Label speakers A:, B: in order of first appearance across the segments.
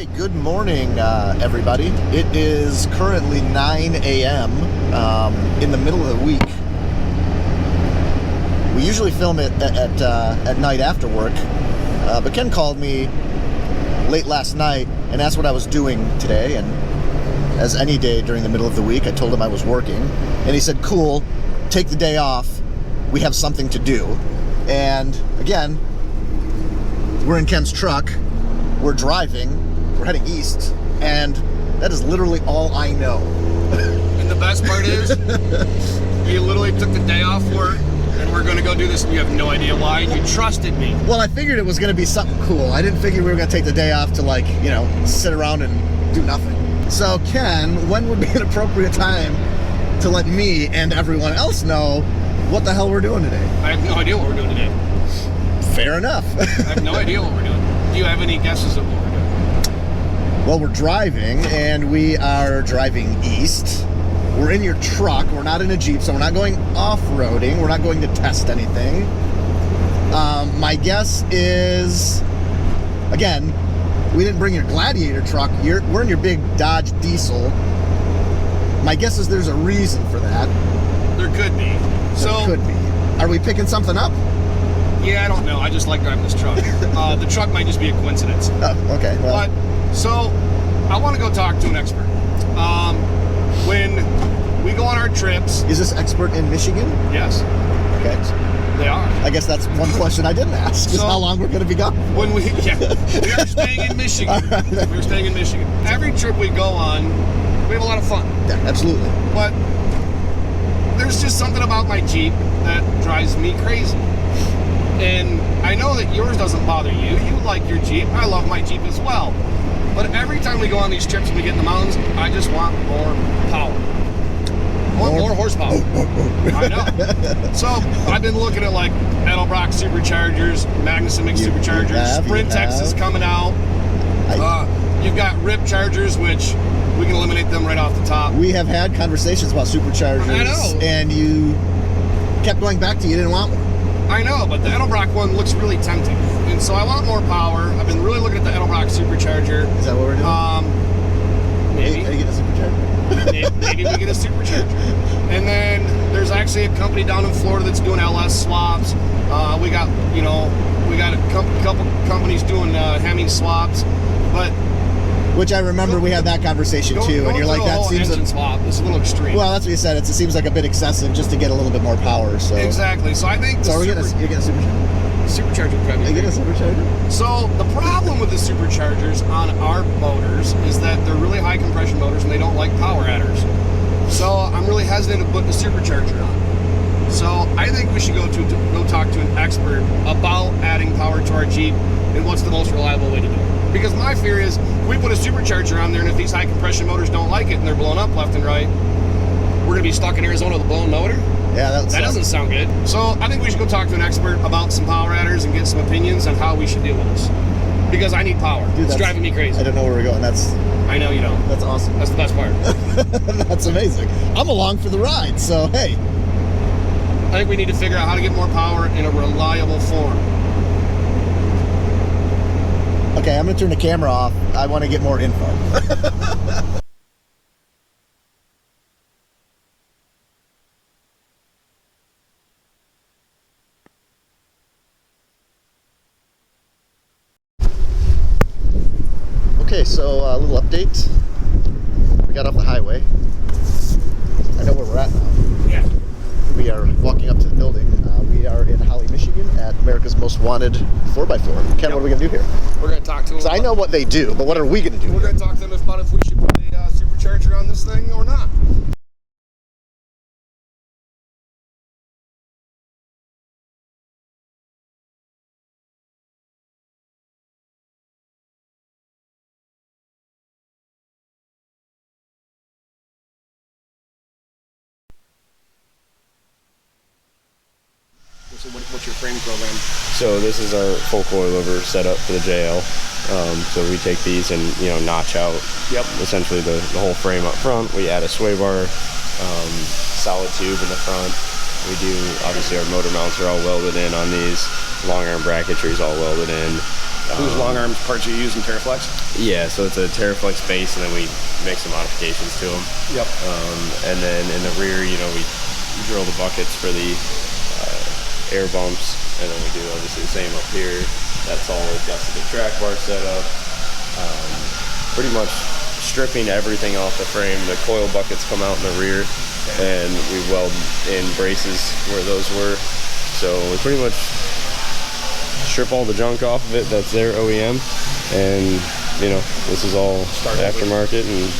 A: Hey, good morning, everybody. It is currently 9 a.m. In the middle of the week. We usually film it at night after work, but Ken called me late last night and asked what I was doing today, and as any day during the middle of the week, I told him I was working, and he said, cool, take the day off, we have something to do. And again, we're in Ken's truck, we're driving, we're heading east, and that is literally all I know.
B: And the best part is, you literally took the day off work, and we're going to go do this, and you have no idea why, and you trusted me.
A: Well, I figured it was going to be something cool. I didn't figure we were going to take the day off to, like, you know, sit around and do nothing. So, Ken, when would be an appropriate time to let me and everyone else know what the hell we're doing today?
B: I have no idea what we're doing today.
A: Fair enough.
B: I have no idea what we're doing. Do you have any guesses of what we're doing?
A: Well, we're driving, and we are driving east. We're in your truck. We're not in a Jeep, so we're not going off-roading. We're not going to test anything. My guess is, again, we didn't bring your Gladiator truck. We're in your big Dodge diesel. My guess is there's a reason for that.
B: There could be.
A: There could be. Are we picking something up?
B: Yeah, I don't know. I just like driving this truck. The truck might just be a coincidence.
A: Oh, okay. Well.
B: So, I want to go talk to an expert. When we go on our trips...
A: Is this expert in Michigan?
B: Yes.
A: Okay.
B: They are.
A: I guess that's one question I didn't ask. Just how long we're going to be gone.
B: We are staying in Michigan.
A: Right.
B: We're staying in Michigan. Every trip we go on, we have a lot of fun.
A: Yeah, absolutely.
B: But there's just something about my Jeep that drives me crazy. And I know that yours doesn't bother you. You like your Jeep. I love my Jeep as well. But every time we go on these trips and we get in the mountains, I just want more power. More horsepower. I know. So I've been looking at like Edelbrock superchargers, Magnuson mixed superchargers, Sprint Tex is coming out. You've got RIP chargers, which we can eliminate them right off the top.
A: We have had conversations about superchargers.
B: I know.
A: And you kept going back to you didn't want one.
B: I know, but the Edelbrock one looks really tempting. And so I want more power. I've been really looking at the Edelbrock supercharger.
A: Is that what we're doing?
B: Maybe.
A: Are you getting a supercharger?
B: Maybe we get a supercharger. And then there's actually a company down in Florida that's doing LS swaps. We got a couple companies doing Hemi swaps, but
A: which I remember we had that conversation too, and you're like, that seems
B: engine swap. It's a little extreme.
A: Well, that's what you said. It seems like a bit excessive just to get a little bit more power. So
B: exactly. So I think.
A: So you're getting a supercharger.
B: Supercharger probably.
A: You getting a supercharger?
B: So the problem with the superchargers on our motors is that they're really high compression motors and they don't like power adders. So I'm really hesitant to put the supercharger on. So I think we should go talk to an expert about adding power to our Jeep and what's the most reliable way to do it. Because my fear is we put a supercharger on there, and if these high compression motors don't like it and they're blown up left and right, we're going to be stuck in Arizona with a blown motor.
A: Yeah, that
B: doesn't sound good. So I think we should go talk to an expert about some power adders and get some opinions on how we should deal with this. Because I need power. Dude, it's driving me crazy.
A: I don't know where we're going.
B: I know you don't.
A: That's awesome.
B: That's the best part.
A: That's amazing. I'm along for the ride, so hey.
B: I think we need to figure out how to get more power in a reliable form.
A: Okay, I'm going to turn the camera off. I want to get more info. Okay, so a little update. We got off the highway. I know where we're at now.
B: Yeah.
A: We are walking up to the building. We are in Holly, Michigan at America's Most Wanted 4x4. Ken, what are we going to do here?
B: We're going to talk to them.
A: Because I know what they do, but what are we going to do?
B: We're going to talk to them about if we should put a supercharger on this thing or not. So what's your frame program?
C: So this is our full coilover setup for the JL. So we take these and notch out essentially the whole frame up front. We add a sway bar, solid tube in the front. We do, obviously our motor mounts are all welded in on these. Long arm bracketry is all welded in.
B: Whose long arms parts are you using Terraflex?
C: Yeah, so it's a Terraflex base, and then we make some modifications to them.
B: Yep.
C: And then in the rear, you know, we drill the buckets for the air bumps, and then we do obviously the same up here. That's all adjusted to track bar setup. Pretty much stripping everything off the frame. The coil buckets come out in the rear, and we weld in braces where those were. So we pretty much strip all the junk off of it that's their OEM, and you know, this is all aftermarket, and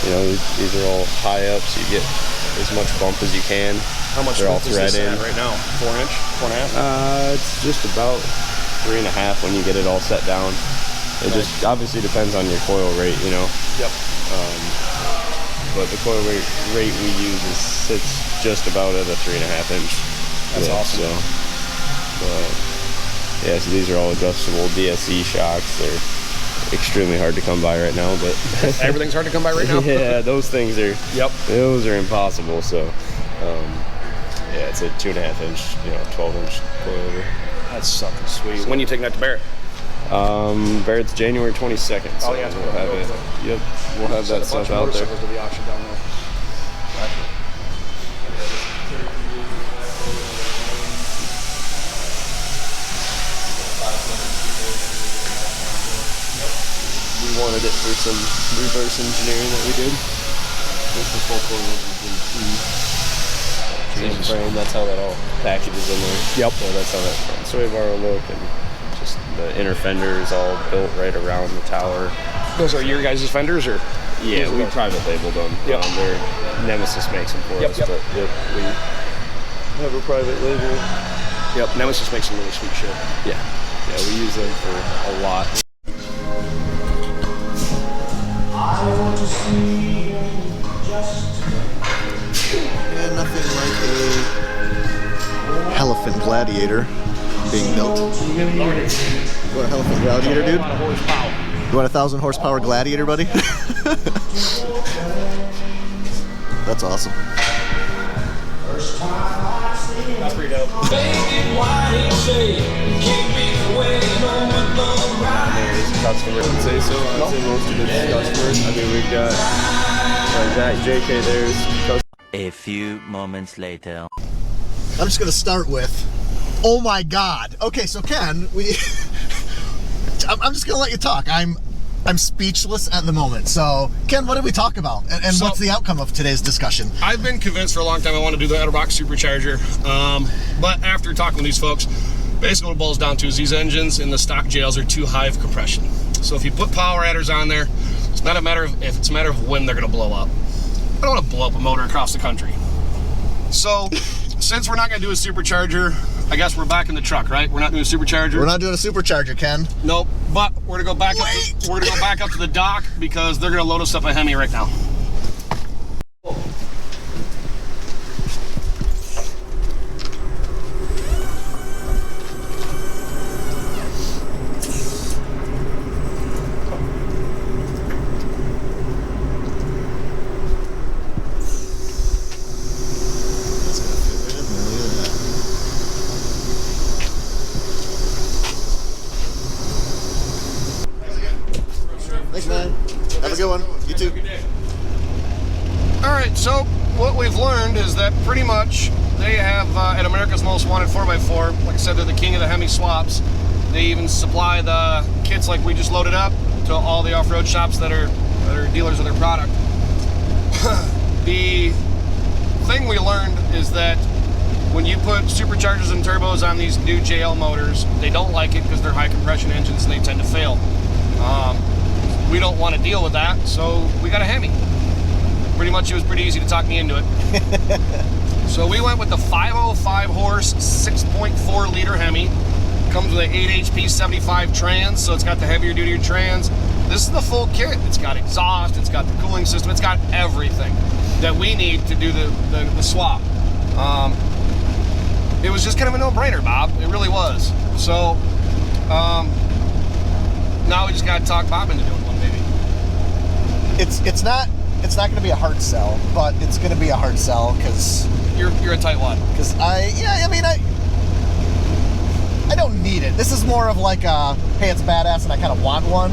C: you know, these are all high ups. You get as much bump as you can.
B: How much
C: They're all
B: width is this
C: thread in
B: at right now? 4 inch, 4.5?
C: It's just about 3.5 when you get it all set down. It just obviously depends on your coil rate, you know.
B: Yep.
C: But the coil rate we use sits just about at a 3.5 inch.
B: That's awesome.
C: So, but yeah, so these are all adjustable DSE shocks. They're extremely hard to come by right now, but
B: Everything's hard to come by right now.
C: yeah, those things are.
B: Yep.
C: Those are impossible. So, yeah, it's a 2.5 inch, 12-inch coilover.
B: That's fucking sweet. So when are you taking that to Barrett?
C: Barrett's January 22nd. So
B: Oh, yeah,
C: we'll have it. Yep, we'll have that stuff out there.
B: To the auction down there.
C: We wanted it for some reverse engineering that we did. With the full coilover. Same frame, that's how that all packages in there.
B: Yep.
C: So that's how that front sway bar will look, and just the inner fender is all built right around the tower.
B: Those are your guys' fenders, or?
C: Yeah, we private labeled them.
B: Yep.
C: Nemesis makes them for us,
B: Yep.
C: but we have a private label.
B: Yep. Nemesis makes some really sweet shit.
C: Yeah, we use them for a lot.
A: Yeah, nothing like a Elephant Gladiator being built. You want a Elephant Gladiator, dude? You want a 1,000 horsepower Gladiator, buddy? That's awesome.
B: That's pretty dope.
C: Customer would say so. I'd say most of it's customers. I mean, we've got Zach, JK, there's
D: A few moments later.
A: I'm just gonna start with, oh my God. Okay, so Ken, I'm just gonna let you talk. I'm speechless at the moment. So, Ken, what did we talk about? And
B: So-
A: what's the outcome of today's discussion?
B: I've been convinced for a long time I want to do the Etterbox supercharger, but after talking with these folks, basically what it boils down to is these engines in the stock jails are too high of compression. So if you put power adders on there, it's not a matter of if, it's a matter of when they're going to blow up. I don't want to blow up a motor across the country. So since we're not going to do a supercharger, I guess we're back in the truck, right? We're not doing a supercharger.
A: We're not doing a supercharger, Ken.
B: Nope. But we're gonna go back up. We're gonna go back up to the dock because they're gonna load us up a Hemi right now.
A: Thanks, man. Have a good one. You too.
B: All right. So what we've learned is that pretty much they have at America's Most Wanted 4x4. Like I said, they're the king of the Hemi swaps. They even supply the kits like we just loaded up to all the off-road shops that are dealers of their product. The thing we learned is that when you put superchargers and turbos on these new JL motors, they don't like it because they're high compression engines and they tend to fail. We don't want to deal with that, so we got a Hemi. Pretty much, it was pretty easy to talk me into it. So we went with the 505 horse, 6.4 liter Hemi. Comes with an 8 HP 75 trans, so it's got the heavier duty trans. This is the full kit. It's got exhaust, it's got the cooling system, it's got everything that we need to do the swap. It was just kind of a no-brainer, Bob. It really was. So now we just got to talk Bob into doing one, maybe.
A: It's not going to be a hard sell, but it's going to be a hard sell because
B: You're a tight one.
A: I don't need it. This is more of like a, hey, it's badass and I kind of want one.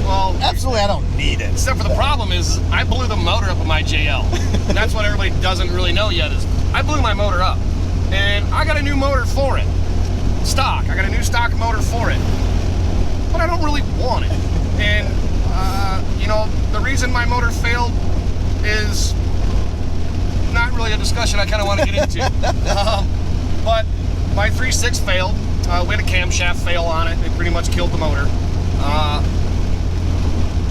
B: Well,
A: Absolutely, I don't need it.
B: except for the problem is I blew the motor up of my JL. And that's what everybody doesn't really know yet is I blew my motor up. And I got a new motor for it. Stock. I got a new stock motor for it. But I don't really want it. And, you know, the reason my motor failed is not really a discussion I kind of want to get into. But my 3.6 failed. We had a camshaft fail on it. It pretty much killed the motor.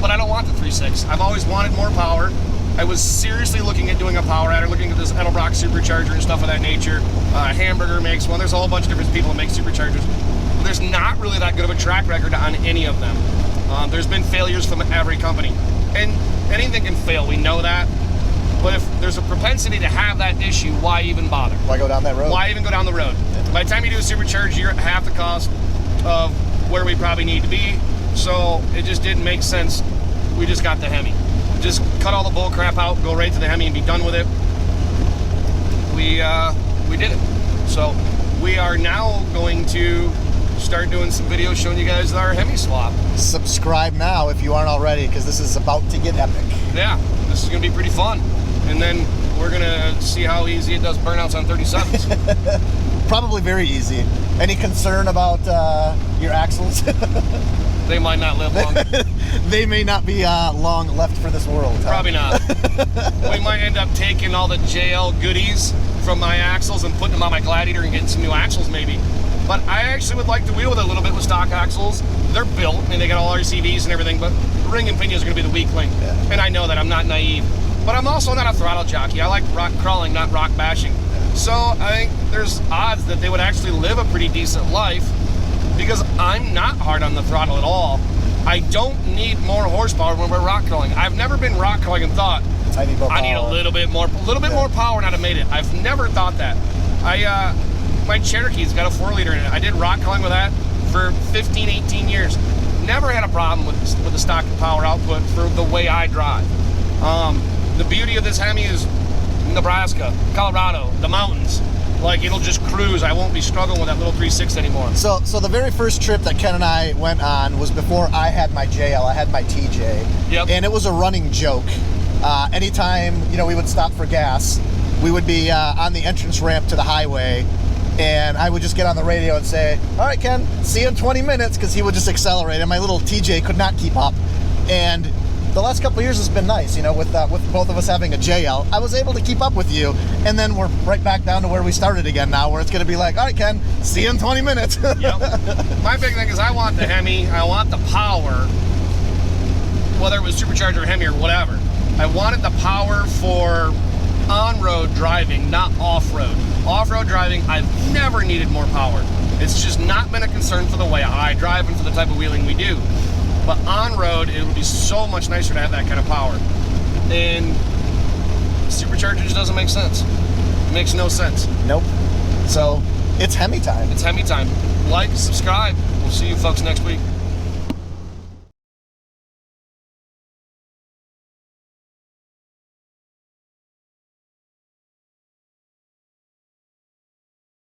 B: But I don't want the 3.6. I've always wanted more power. I was seriously looking at doing a power adder, looking at this Edelbrock supercharger and stuff of that nature. Hamburger makes one. There's a whole bunch of different people that make superchargers. But there's not really that good of a track record on any of them. There's been failures from every company. And anything can fail, we know that. But if there's a propensity to have that issue, why even bother?
A: Why go down that road?
B: Why even go down the road? By the time you do a supercharge, you're at half the cost of where we probably need to be. So it just didn't make sense. We just got the Hemi. Just cut all the bull crap out, go right to the Hemi and be done with it. We did it. So we are now going to start doing some videos showing you guys our Hemi swap.
A: Subscribe now if you aren't already, because this is about to get epic.
B: Yeah, this is gonna be pretty fun. And then we're gonna see how easy it does burnouts on 37s.
A: Probably very easy. Any concern about your axles?
B: They might not live long.
A: They may not be long left for this world. Huh?
B: Probably not. We might end up taking all the JL goodies from my axles and putting them on my Gladiator and getting some new axles maybe. But I actually would like to wheel with it a little bit with stock axles. They're built and they got all RCVs and everything, but the ring and pinion is going to be the weak link.
A: Yeah.
B: And I know that, I'm not naive. But I'm also not a throttle jockey. I like rock crawling, not rock bashing. So I think there's odds that they would actually live a pretty decent life because I'm not hard on the throttle at all. I don't need more horsepower when we're rock crawling. I've never been rock crawling and thought,
A: I need more power.
B: I need a little bit more power and I'd have made it. I've never thought that. My Cherokee's got a 4-liter in it. I did rock crawling with that for 15, 18 years. Never had a problem with the stock power output for the way I drive. The beauty of this Hemi is Nebraska, Colorado, the mountains. Like, it'll just cruise. I won't be struggling with that little 3.6 anymore.
A: So the very first trip that Ken and I went on was before I had my JL. I had my TJ.
B: Yep.
A: And it was a running joke. Anytime, we would stop for gas, we would be on the entrance ramp to the highway, and I would just get on the radio and say, all right, Ken, see you in 20 minutes, because he would just accelerate, and my little TJ could not keep up. And the last couple of years has been nice, with both of us having a JL. I was able to keep up with you, and then we're right back down to where we started again now, where it's going to be like, all right, Ken, see you in 20 minutes.
B: Yep. My big thing is I want the Hemi, I want the power, whether it was supercharger or Hemi or whatever. I wanted the power for on-road driving, not off-road. Off-road driving, I've never needed more power. It's just not been a concern for the way I drive and for the type of wheeling we do. But on-road, it would be so much nicer to have that kind of power. And supercharger just doesn't make sense. It makes no sense.
A: Nope. So it's Hemi time.
B: It's Hemi time. Like, subscribe. We'll see you folks next week.